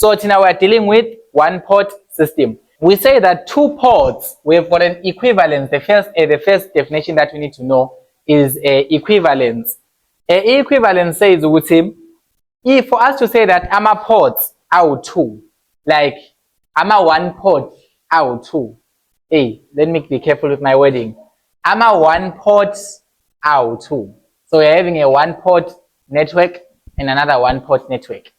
So now we're dealing with one port system. We say that two ports, we've got an equivalence. The first definition that we need to know is equivalence. Equivalence says, if for us to say that ama ports are two, like ama one port are two. Hey, let me be careful with my wording. Ama one port are two. So we're having a one port network and another one port network.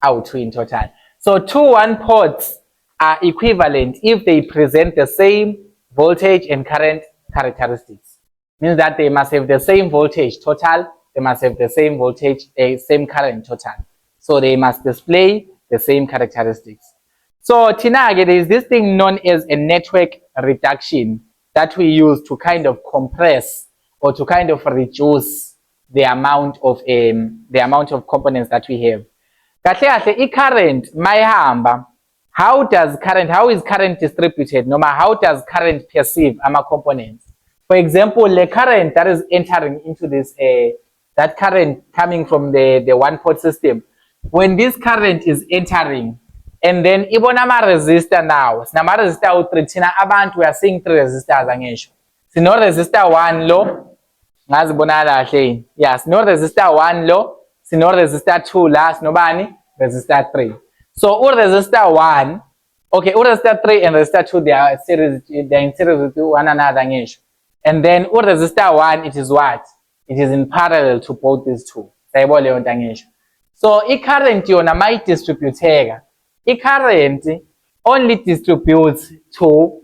Out two in total. So two one ports are equivalent if they present the same voltage and current characteristics. Means that they must have the same voltage total, they must have the same voltage, same current total. So they must display the same characteristics. So Tinage, there is this thing known as a network reduction that we use to kind of compress or to kind of reduce the amount of components that we have. Current mayihamba, how is current distributed? How does current perceive ama components? For example, the current that is entering into this that current coming from the one port system, when this current is entering and then ibona ama resistor now, sinama resistor u3 thina abantu we are seeing 3 resistors angesho. Sino resistor 1 lo ngazibona kahle. Yes, no resistor 1 lo, sino resistor 2 la, sinobani resistor 3. So resistor 1, okay, resistor 3 and resistor 2 they are in series with one another ngisho. And then resistor 1 it is what? It is in parallel to both these two. Sayibona leyo nto ngisho. So current yona mayi distributeka. Current only distributes to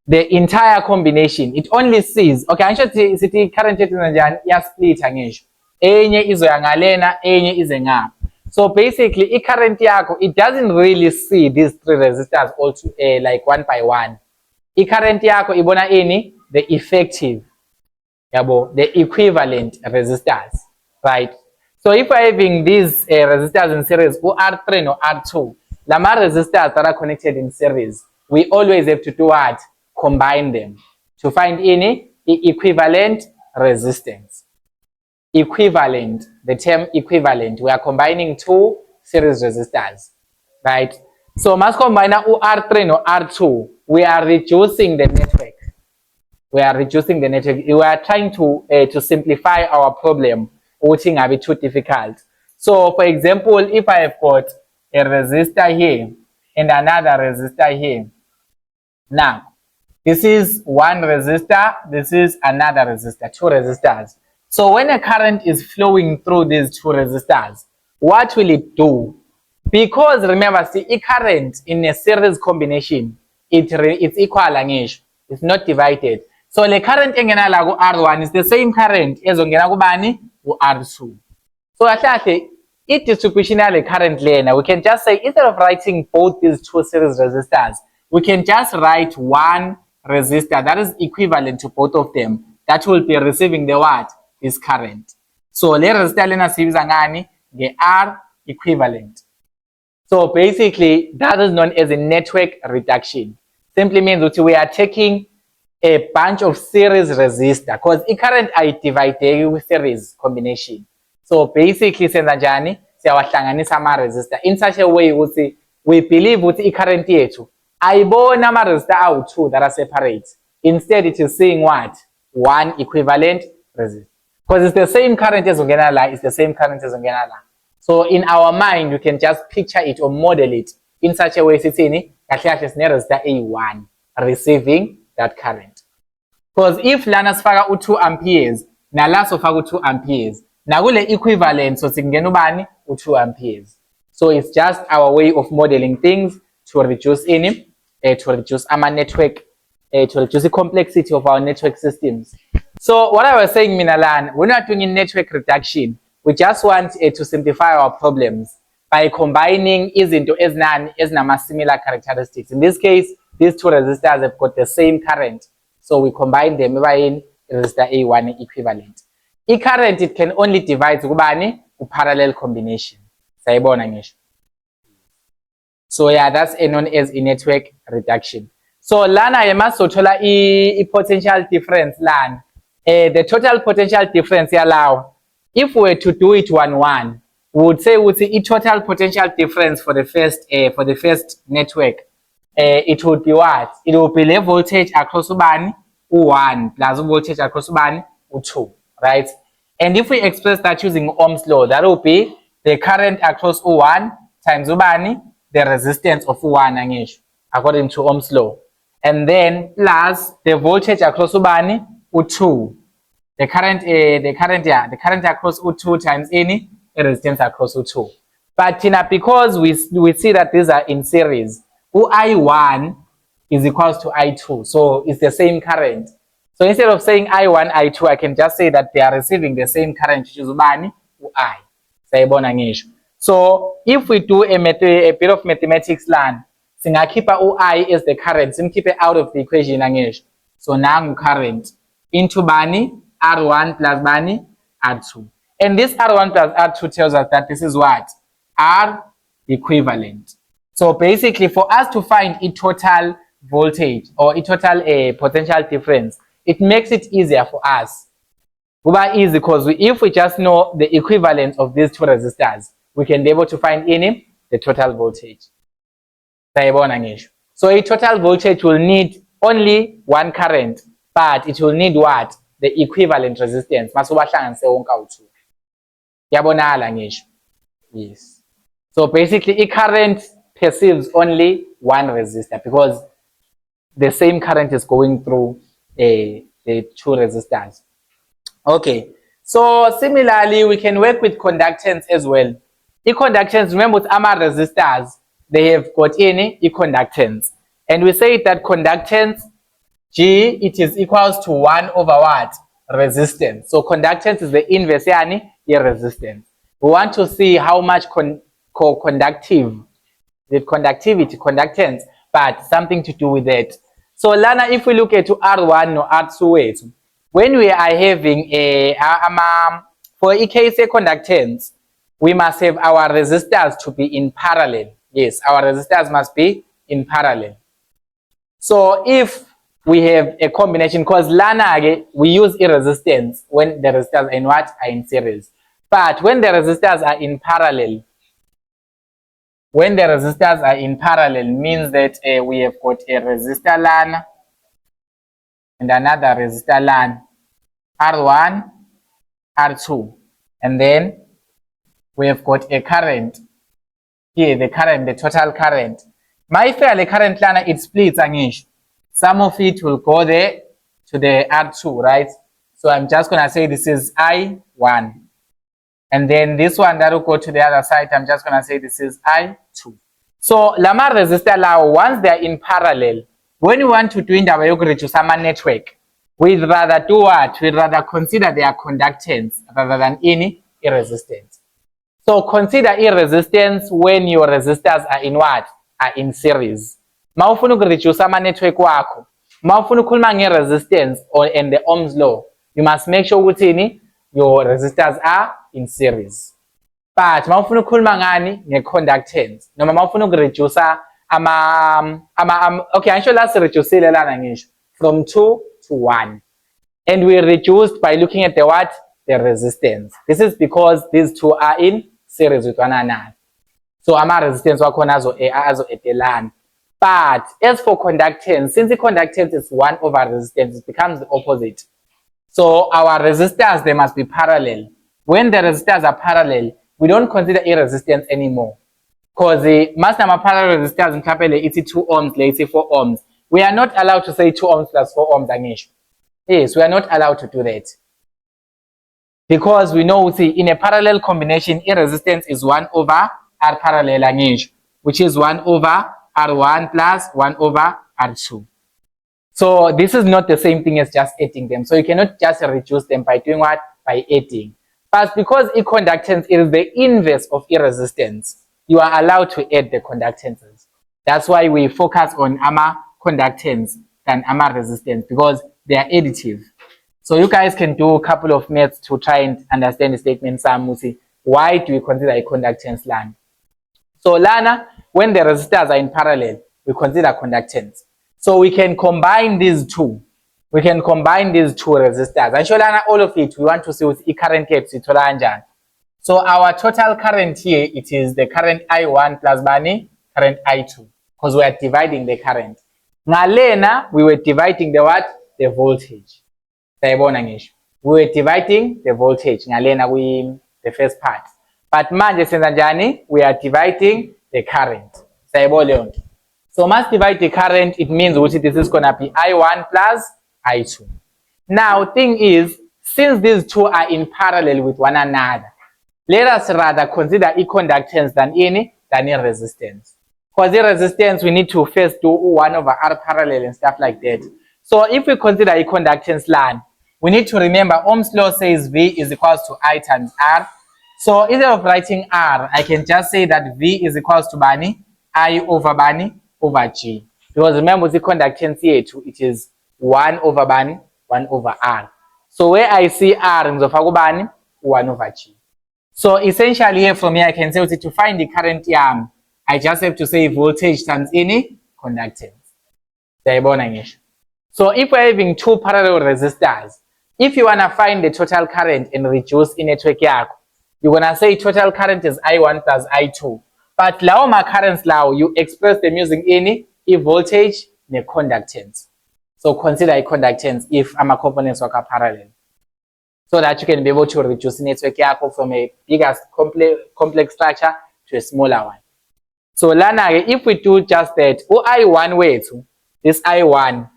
the entire combination. It only sees, okay, angisho sithi current yethu njani iyasplita ngisho. Enye izoya ngalena, enye ize ngapha. So basically, current yakho, it doesn't really see these 3 resistors all like one by one. Current yakho ibona ini the effective, yabo, the equivalent resistors, right? So if we're having these resistors in series, R3 or R2, lama resistors that are connected in series, we always have to do what? Combine them to find any equivalent resistance. Equivalent, the term equivalent, we are combining 2 series resistors, right? So must combine R3 or R2, we are reducing the network. We are reducing the network. We are trying to simplify our problem, which is a bit too difficult. So for example, if I have got a resistor here and another resistor here, now this is one resistor, this is another resistor, 2 resistors. So when a current is flowing through these 2 resistors, what will it do? Because remember, see, a current in a series combination, it's equal angisho. It's not divided. So the current engena la ku R1 is the same current ezongena kubani ku R2. So actually, it distributional current lena, we can just say instead of writing both these 2 series resistors, we can just write one resistor that is equivalent to both of them. That will be receiving the what? This current. So le resistor lena sibiza ngani nge R equivalent. So basically that is known as a network reduction. Simply means that we are taking a bunch of series resistor because the current I divided with series combination. So basically senza njani siyawahlanganisa ama resistor in such a way ukuthi we believe ukuthi I current yethu ayibona ama resistor awu2 that are separate. Instead it is seeing what? One equivalent resistor. Because it's the same current as ungena la, it's the same current as ungena la. So in our mind, you can just picture it or model it in such a way sithini kahle kahle sine resistor A1 receiving that current. Because if lana sifaka u2 amperes nala sofaka u2 amperes, nakule equivalent so singena ubani u2 amperes. So it's just our way of modeling things to reduce our network, to reduce the complexity of our network systems. So what I was saying, Minalan, we're not doing network reduction. We just want to simplify our problems by combining izinto ezinani ezinama similar characteristics. In this case, these 2 resistors have got the same current. So we combine them in resistor A1 equivalent. Current, it can only divide kubani parallel combination. Sayibona ngisho. So yeah, that's known as a network reduction. So lana yemasothola potential difference lana. The total potential difference yalawa. If we were to do it 1-1, we would say the total potential difference for the first network, it would be what? It would be the voltage across ubani u1 plus voltage across ubani u2, right? And if we express that using Ohm's law, that will be the current across u1 times ubani, the resistance of u1 angisho, according to Ohm's law, and then plus the voltage across ubani u2, the current across u2 times any resistance across u2. But because we see that these are in series, I1 is equals to I2, so it's the same current. So instead of saying I1, I2, I can just say that they are receiving the same current, which is ubani, I. So if we do a bit of mathematics land, singakhipha I as the current, simkhiphe out of the equation angisho. So nangu current into bani R1 plus bani R2. And this R1 plus R2 tells us that this is what? R equivalent. So basically, for us to find a total voltage or a total potential difference, it makes it easier for us. Uba easy because if we just know the equivalence of these two resistors, we can be able to find the total voltage. So a total voltage will need only one current, but it will need what? The equivalent resistance. Yes. So basically, a current perceives only one resistor because the same current is going through the two resistors. Okay. So similarly, we can work with conductance as well. E-conductance, remember with AMA resistors, they have got any e-conductance. And we say that conductance, G, it is equals to 1 over what? Resistance. So conductance is the inverse resistance. We want to see how much conductivity, conductance, but something to do with it. So Lana, if we look at R1 or R2, when we are having for case conductance, we must have our resistors to be in parallel. Yes, our resistors must be in parallel. So if we have a combination, because Lana, we use a resistance when the resistors are in what? Are in series. But when the resistors are in parallel, means that we have got a resistor LAN and another resistor LAN, R1, R2, and then we have got a current here, the total current. My fairly current LAN, it splits angish. Some of it will go there to the R2, right? So I'm just gonna say this is I1. And then this one that will go to the other side, I'm just going to say this is I2. So, Lama resistor now, once they are in parallel, when you want to do in the Yogurijusama network, we'd rather do what? We'd rather consider their conductance rather than any resistance. So, consider resistance when your resistors are in what? Are in series. Maufunu Yogurijusama network wako. Maufunu kulma resistance or in the Ohm's law. You must make sure your resistors are in series. But mawufuna ukukhuluma ngani ngeconductance noma mawufuna ukureduce okay, ansho la sireducile lana ngisho from 2 to 1, and we reduced by looking at the what? The resistance. This is because these two are in series with one another. So ama resistance wakhona azo etelana. But as for conductance, since the conductance is 1 over resistance, it becomes the opposite. So our resistors, they must be parallel. When the resistors are parallel, we don't consider a resistance anymore. Because the mass number parallel resistors in capital, it's 2 ohms, let's say 4 ohms. We are not allowed to say 2 ohms plus 4 ohms angisho. Yes, we are not allowed to do that. Because we know, see, in a parallel combination, a resistance is 1 over R parallel angisho, which is 1 over R1 plus 1 over R2. So this is not the same thing as just adding them. So you cannot just reduce them by doing what? By adding. But because e-conductance is the inverse of e-resistance, you are allowed to add the conductances. That's why we focus on AMA conductance than AMA resistance, because they are additive. So you guys can do a couple of maths to try and understand the statement. Some will say, why do we consider a conductance LAN? So LAN, when the resistors are in parallel, we consider conductance. So we can combine these two. We can combine these two resistors. And show all of it, we want to see with current caps. So our total current here, it is the current I1 plus bani, current I2, because we are dividing the current. Ngalena, we were dividing the what? The voltage. We were dividing the voltage. Ngalena, the first part. But manje senza njani, we are dividing the current. So must divide the current, it means this is gonna be I1 plus I2. Now, thing is, since these two are in parallel with one another, let us rather consider e-conductance than resistance. For the resistance, we need to first do 1 over R parallel and stuff like that. So if we consider e-conductance line, we need to remember Ohm's law says V is equals to I times R. So instead of writing R, I can just say that V is equals to bani, I over bani over G. Because remember the conductance here too, it is 1 over bani, 1 over R. So where I see R in the bani, 1 over G. So essentially here from here I can say to find the current yam, I just have to say voltage times any conductance. So if we're having two parallel resistors, if you wanna find the total current and reduce in network yako, you're gonna say total current is I1 plus I2. But lawo ma currents lawo, you express them using any voltage and conductance. So consider a conductance if our components are parallel, so that you can be able to reduce network yako from a bigger complex structure to a smaller one. So lana, if we do just that, I1 way to this I1,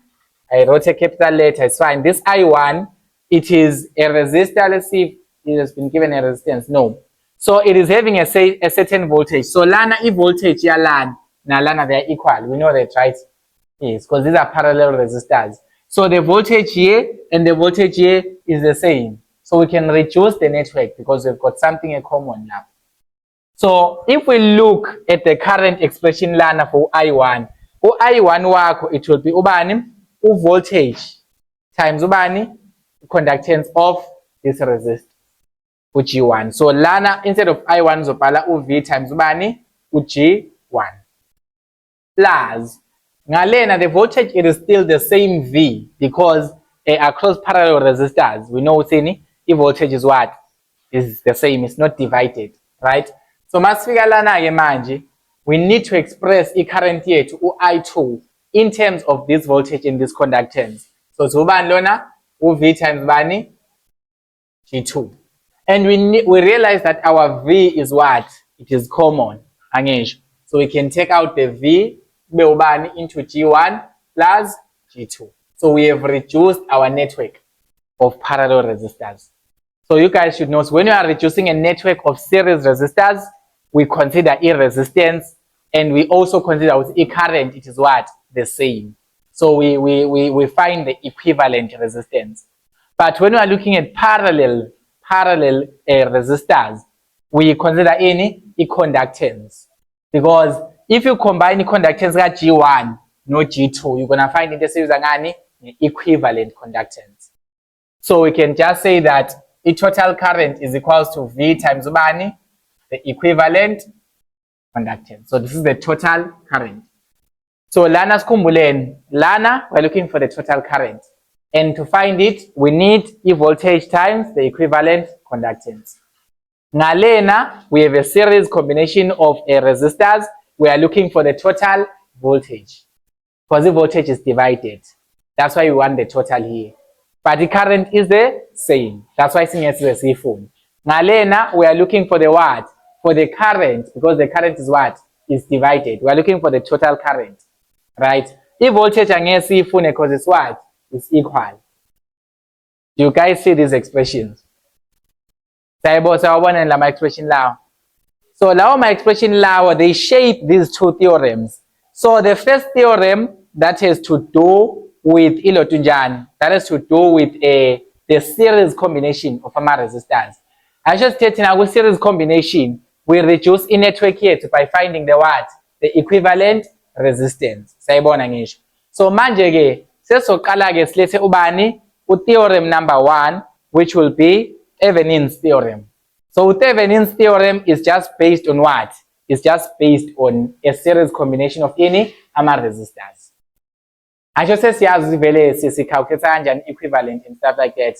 I wrote a capital letter, it's fine. This I1, it is a resistor. Let's see if it has been given a resistance. No. So it is having a certain voltage. So lana if voltage ya lana, na lana they are equal. We know that, right? Yes, because these are parallel resistors. So the voltage here and the voltage here is the same. So we can reduce the network because we've got something in common now. So if we look at the current expression lana for I1, I1 wako, it will be ubani, voltage times ubani, conductance of this resistor, G1. So lana, instead of I1 zopala V times ubani, G1. Plus, ngalena, the voltage, it is still the same V because across parallel resistors, we know the voltage is what? Is the same, it's not divided, right? So masifika lana ke manje, we need to express the current here to I2 in terms of this voltage and this conductance. So ubani lona, V times bani, G2. And we realize that our V is what? It is common. So we can take out the V into G1 plus G2. So we have reduced our network of parallel resistors. So you guys should know, so when you are reducing a network of series resistors, we consider resistance, and we also consider with current, it is what? The same. So we find the equivalent resistance. But when we are looking at parallel resistors, we consider any conductance. Because if you combine the conductance with G1, no G2, you're going to find in the series equivalent conductance. So we can just say that the total current is equals to V times ubani, the equivalent conductance. So this is the total current. So lana skumbulen, lana, we're looking for the total current. And to find it, we need E voltage times the equivalent conductance. Ngalena, we have a series combination of resistors. We are looking for the total voltage. Because the voltage is divided. That's why we want the total here. But the current is the same. That's why it's the C form. Ngalena, we are looking for the what? For the current, because the current is what? Is divided. We are looking for the total current. Right? If voltage and C form, because it's what? It's equal. Do you guys see these expressions? So my expression now. So now my expression now, they shape these two theorems. So the first theorem that has to do with ilotunjan, that has to do with the series combination of our resistors. I just stated now with series combination, we reduce in network here by finding the what? The equivalent resistance. So manje sesoqala ke silethe ubani theorem number 1, which will be Thevenin's theorem. So Thevenin's theorem is just based on what? It's just based on a series combination of any resistors. I just say calculate an equivalent and stuff like that.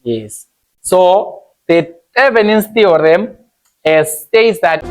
Yes. So the Thevenin's theorem states that